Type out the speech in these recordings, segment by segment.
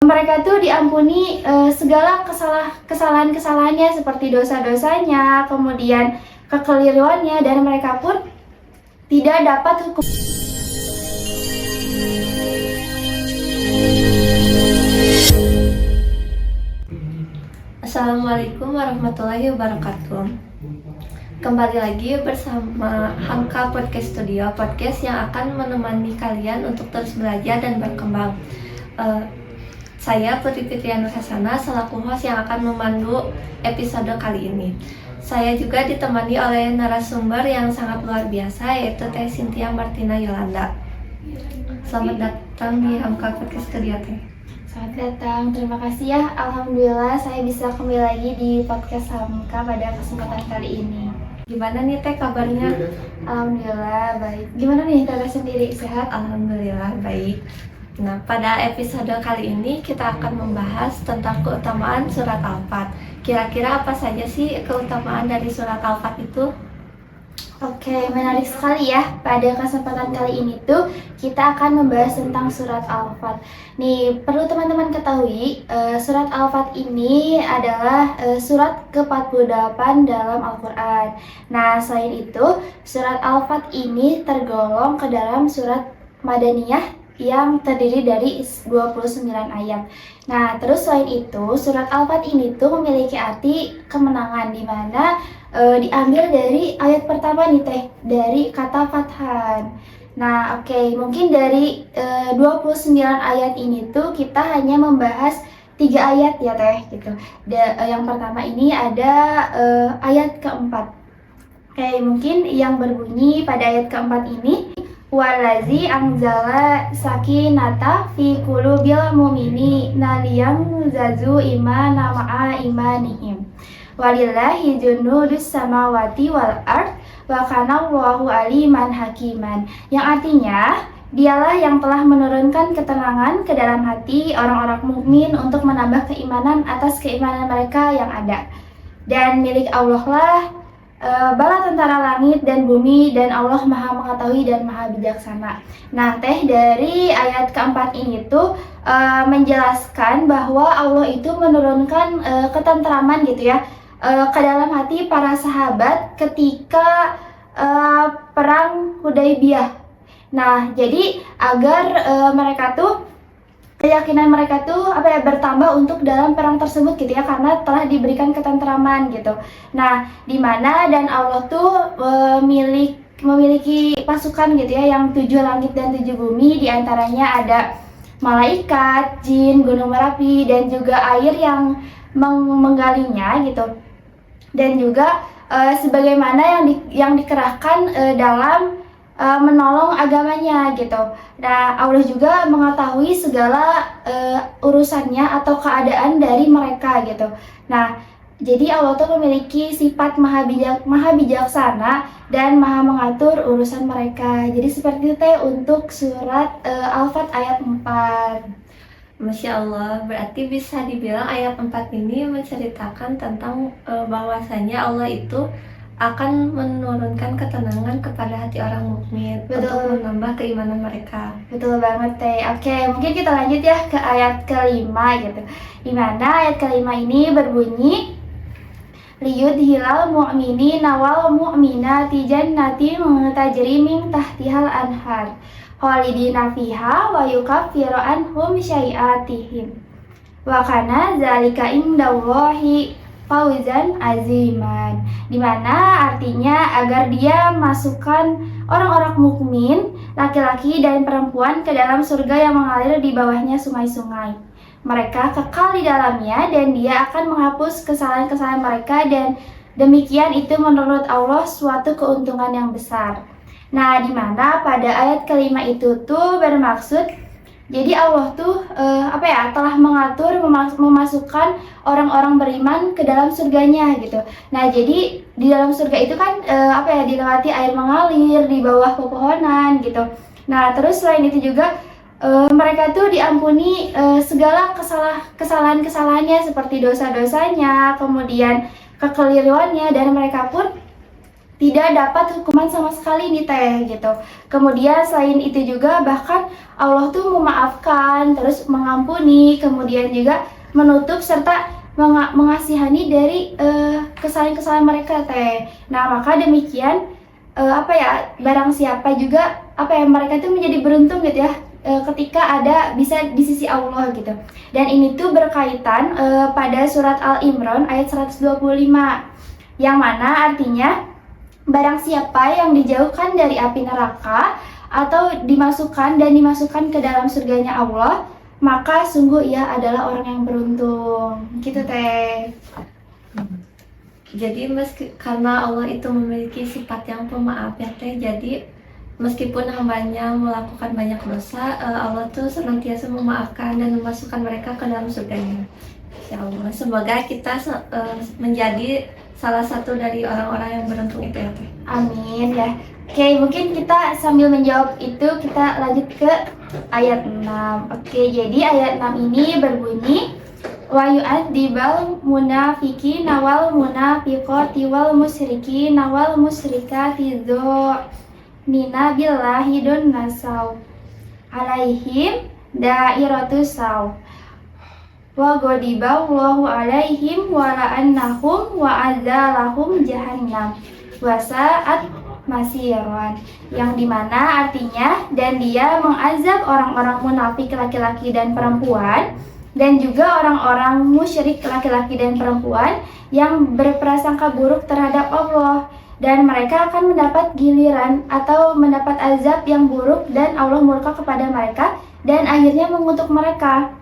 mereka tuh diampuni segala kesalahan-kesalahannya seperti dosa-dosanya, kemudian kekeliruannya, dan mereka pun tidak dapat hukum. Assalamualaikum warahmatullahi wabarakatuh. Kembali lagi bersama Hamka Podcast Studio, podcast yang akan menemani kalian untuk terus belajar dan berkembang. Saya Putri Fitriana Hasana selaku host yang akan memandu episode kali ini. Saya juga ditemani oleh narasumber yang sangat luar biasa, yaitu Teh Cynthia Martina Yolanda. Selamat datang di Hamka Podcast Studio, Teh. Selamat datang, terima kasih ya. Alhamdulillah saya bisa kembali lagi di podcast Hamka pada kesempatan kali ini. Gimana nih Teh kabarnya? Alhamdulillah baik. Gimana nih Teh sendiri, sehat? Alhamdulillah baik. Nah, pada episode kali ini kita akan membahas tentang keutamaan surat Al-Fat. Kira-kira apa saja sih keutamaan dari surat Al-Fat itu? Oke, menarik sekali ya. Pada kesempatan kali ini tuh kita akan membahas tentang surat Al-Fat. Nih, perlu teman-teman ketahui, surat Al-Fat ini adalah surat ke-48 dalam Al-Quran. Nah, selain itu, surat Al-Fat ini tergolong ke dalam surat Madaniyah yang terdiri dari 29 ayat. Nah, terus selain itu, surat Al-Fat ini tuh memiliki arti kemenangan, di mana diambil dari ayat pertama nih Teh, dari kata Fathan. Nah, oke, mungkin dari 29 ayat ini tuh kita hanya membahas 3 ayat ya Teh, gitu. Yang pertama ini ada ayat keempat. Oke, mungkin yang berbunyi pada ayat keempat ini, walazi anzala sakinata fi qulubil mu'minina liyamzazu imana ma'a imanihim. Walillahi junudus samawati wal ard wa kana Allahu aliman hakiman. Yang artinya, dialah yang telah menurunkan ketenangan ke dalam hati orang-orang mukmin untuk menambah keimanan atas keimanan mereka yang ada. Dan milik Allah lah bala tentara langit dan bumi, dan Allah maha mengetahui dan maha bijaksana. Nah Teh, dari ayat keempat ini tuh menjelaskan bahwa Allah itu menurunkan ketentraman gitu ya ke dalam hati para sahabat ketika perang Hudaybiyah. Nah, jadi agar mereka tuh keyakinan mereka tuh bertambah untuk dalam perang tersebut gitu ya, karena telah diberikan ketentraman gitu. Nah, di mana dan Allah tuh memiliki pasukan gitu ya, yang 7 langit dan 7 bumi, diantaranya ada malaikat, jin, gunung Merapi, dan juga air yang menggalinya gitu. Dan juga sebagaimana yang dikerahkan dalam menolong agamanya gitu. Nah, Allah juga mengetahui segala urusannya atau keadaan dari mereka gitu. Nah, jadi Allah tuh memiliki sifat maha bijaksana dan maha mengatur urusan mereka. Jadi seperti itu untuk surat Al-Fat ayat 4. Masya Allah, berarti bisa dibilang ayat 4 ini menceritakan tentang bahwasanya Allah itu akan menurunkan ketenangan kepada hati orang mukmin untuk menambah keimanan mereka. Betul banget Teh. Oke, mungkin kita lanjut ya ke ayat kelima gitu. Dimana ayat kelima ini berbunyi, liyudhilal mu'minina wal mu'minati jannatin tajri min tahtihal anhar khalidina fiha wa yukaffiru anhum syai'atihim wa kana zalika indallahi fauzan aziman. Dimana artinya agar dia masukkan orang-orang mukmin laki-laki dan perempuan ke dalam surga yang mengalir di bawahnya sungai-sungai. Mereka kekal di dalamnya dan dia akan menghapus kesalahan-kesalahan mereka, dan demikian itu menurut Allah suatu keuntungan yang besar. Nah, dimana pada ayat kelima itu tuh bermaksud, jadi Allah tuh telah mengatur memasukkan orang-orang beriman ke dalam surganya gitu. Nah, jadi di dalam surga itu kan dilewati air mengalir di bawah pepohonan gitu. Nah, terus selain itu juga mereka tuh diampuni segala kesalahan-kesalahannya seperti dosa-dosanya, kemudian kekeliruannya, dan mereka pun tidak dapat hukuman sama sekali nih teh gitu. Kemudian selain itu juga bahkan Allah tuh memaafkan, terus mengampuni, kemudian juga menutup serta mengasihani dari kesalahan-kesalahan mereka teh. Nah maka demikian barang siapa juga mereka itu menjadi beruntung gitu ya ketika ada bisa di sisi Allah gitu. Dan ini tuh berkaitan pada surat Al-Imran ayat 125 yang mana artinya barang siapa yang dijauhkan dari api neraka atau dimasukkan ke dalam surganya Allah, maka sungguh ia adalah orang yang beruntung. Gitu teh. Jadi karena Allah itu memiliki sifat yang pemaaf ya teh, jadi meskipun hambanya melakukan banyak dosa, Allah tuh senantiasa memaafkan dan memasukkan mereka ke dalam surganya. Ya Allah, semoga kita menjadi salah satu dari orang-orang yang beruntung itu ya teh. Amin ya. Oke, mungkin kita sambil menjawab itu kita lanjut ke ayat 6. Oke, jadi ayat 6 ini berbunyi wa yu'adzibal munafiqina wal munafiqati wal musyrikina wal musyrikati nina billahi dun nasaw alaihim dairatus saw wa ghadiba Allahu alaihim wa la'annahum wa adzalahum jahannam wa sa'at masiran, yang dimana artinya dan dia mengazab orang-orang munafik laki-laki dan perempuan dan juga orang-orang musyrik laki-laki dan perempuan yang berprasangka buruk terhadap Allah, dan mereka akan mendapat giliran atau mendapat azab yang buruk dan Allah murka kepada mereka dan akhirnya mengutuk mereka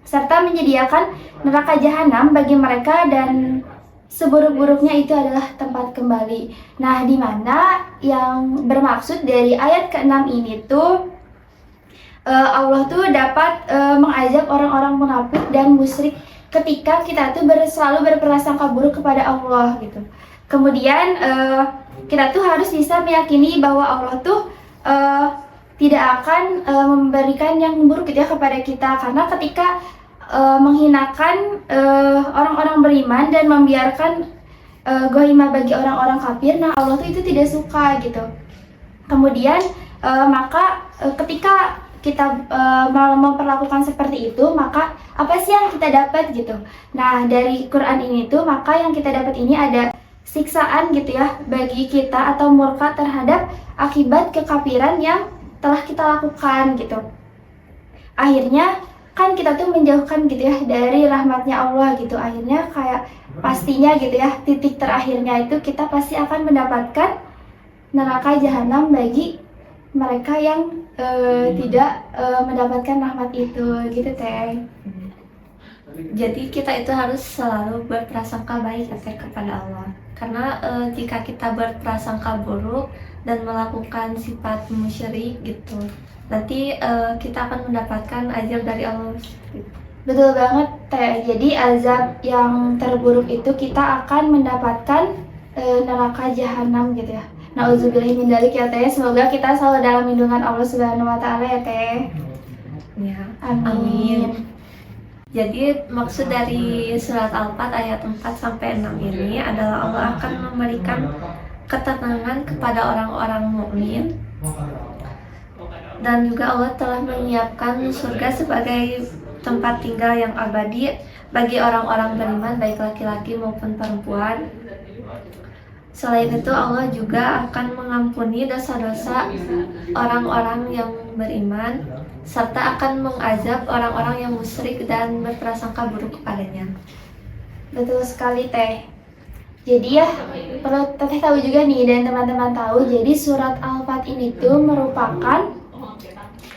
serta menyediakan neraka jahanam bagi mereka dan seburuk-buruknya itu adalah tempat kembali. Nah, di mana yang bermaksud dari ayat ke-6 ini tuh Allah tuh dapat mengazab orang-orang munafik dan musyrik ketika kita tuh selalu berprasangka buruk kepada Allah gitu. Kemudian kita tuh harus bisa meyakini bahwa Allah tuh tidak akan memberikan yang buruk gitu ya kepada kita, karena ketika menghinakan orang-orang beriman dan membiarkan ghaimah bagi orang-orang kafir, nah Allah tuh itu tidak suka gitu. Kemudian maka ketika kita memperlakukan seperti itu, maka apa sih yang kita dapat gitu? Nah dari Quran ini tuh maka yang kita dapat ini ada siksaan gitu ya bagi kita atau murka terhadap akibat kekafiran yang telah kita lakukan gitu. Akhirnya kan kita tuh menjauhkan gitu ya dari rahmatnya Allah gitu. Akhirnya kayak pastinya gitu ya titik terakhirnya itu kita pasti akan mendapatkan neraka jahanam bagi mereka yang tidak mendapatkan rahmat itu gitu teh. Jadi kita itu harus selalu berprasangka baik kepada Allah. Karena jika kita berprasangka buruk dan melakukan sifat musyrik gitu, nanti kita akan mendapatkan azab dari Allah. Betul banget teh. Jadi azab yang terburuk itu kita akan mendapatkan neraka jahanam gitu ya. Nauzubillahi min dzalik ya teh. Semoga kita selalu dalam lindungan Allah Subhanahu wa taala ya teh. Ya, amin. Jadi maksud dari surat Al-Fat ayat 4 sampai 6 ini adalah Allah akan memberikan ketenangan kepada orang-orang mukmin, dan juga Allah telah menyiapkan surga sebagai tempat tinggal yang abadi bagi orang-orang beriman baik laki-laki maupun perempuan. Selain itu Allah juga akan mengampuni dosa-dosa orang-orang yang beriman serta akan mengazab orang-orang yang musyrik dan berprasangka buruk kepadanya. Betul sekali teh. Jadi ya perlu teteh tahu juga nih dan teman-teman tahu, jadi surat Al-Fat ini tuh merupakan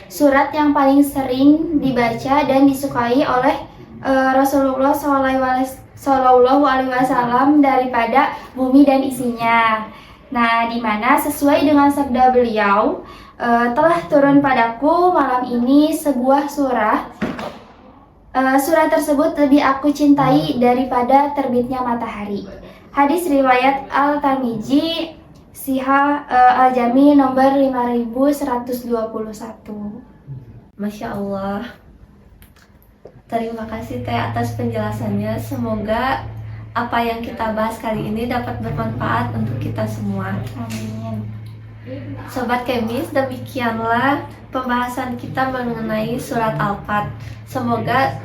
surat yang paling sering dibaca dan disukai oleh Rasulullah Shallallahu Alaihi Wasallam daripada bumi dan isinya. Nah, di mana sesuai dengan sabda beliau, telah turun padaku malam ini sebuah surah. Surah tersebut lebih aku cintai daripada terbitnya matahari. Hadis riwayat Al-Tirmidzi, Sihah Al-Jami nomor 5121. Masya Allah. Terima kasih Teh atas penjelasannya. Semoga apa yang kita bahas kali ini dapat bermanfaat untuk kita semua. Amin. Sobat Kemis, demikianlah pembahasan kita mengenai surat Al-Fat. Semoga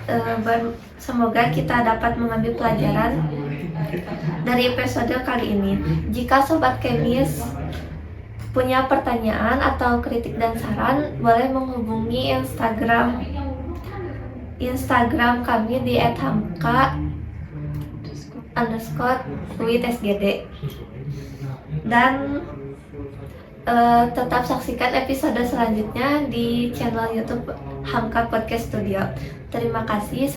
kita dapat mengambil pelajaran dari episode kali ini. Jika Sobat Kemis punya pertanyaan atau kritik dan saran, boleh menghubungi Instagram kami di @hamka_with_sgd. Dan tetap saksikan episode selanjutnya di channel YouTube Hamka Podcast Studio. Terima kasih.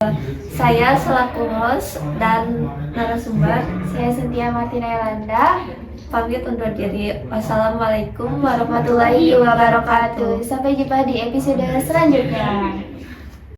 Saya selaku host dan narasumber, Saya Cynthia Martina Yolanda. pamit undur diri. Wassalamualaikum Warahmatullahi wabarakatuh. Sampai jumpa di episode selanjutnya.